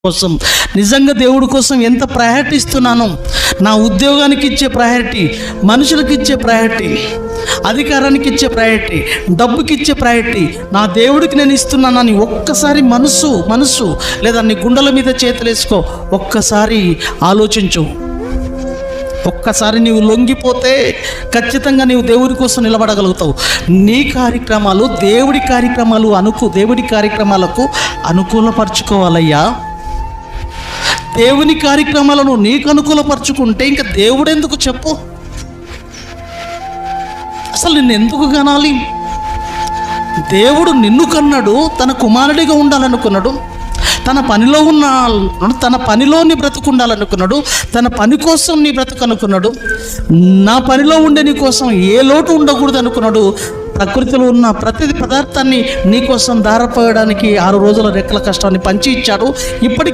కోసం నిజంగా దేవుడి కోసం ఎంత ప్రయారిటీ ఇస్తున్నాను. నా ఉద్యోగానికి ఇచ్చే ప్రయారిటీ, మనుషులకు ఇచ్చే ప్రయారిటీ, అధికారానికి ఇచ్చే ప్రయారిటీ, డబ్బుకి ఇచ్చే ప్రయారిటీ నా దేవుడికి నేను ఇస్తున్నానని ఒక్కసారి మనసు లేదా నీ గుండెల మీద చేతులేసుకో, ఒక్కసారి ఆలోచించు. ఒక్కసారి నీవు లొంగిపోతే ఖచ్చితంగా నీవు దేవుడి కోసం నిలబడగలుగుతావు. నీ కార్యక్రమాలు దేవుడి కార్యక్రమాలు దేవుడి కార్యక్రమాలకు అనుకూలపరచుకోవాలయ్యా. దేవుని కార్యక్రమాలను నీకు అనుకూలపరచుకుంటే ఇంకా దేవుడెందుకు చెప్పు? అసలు నిన్ను ఎందుకు కనాలి? దేవుడు నిన్ను కన్నాడు, తన కుమారుడిగా ఉండాలనుకున్నాడు, తన పనిలో నీ బ్రతుకు ఉండాలనుకున్నాడు, తన పని కోసం నీ బ్రతుకు అనుకున్నాడు, నా పనిలో ఉండే నీ కోసం ఏ లోటు ఉండకూడదు అనుకున్నాడు. ప్రకృతిలో ఉన్న ప్రతి పదార్థాన్ని నీ కోసం ధారపోయడానికి 6 రోజుల రెక్కల కష్టాన్ని పంచి ఇచ్చాడు. ఇప్పటికీ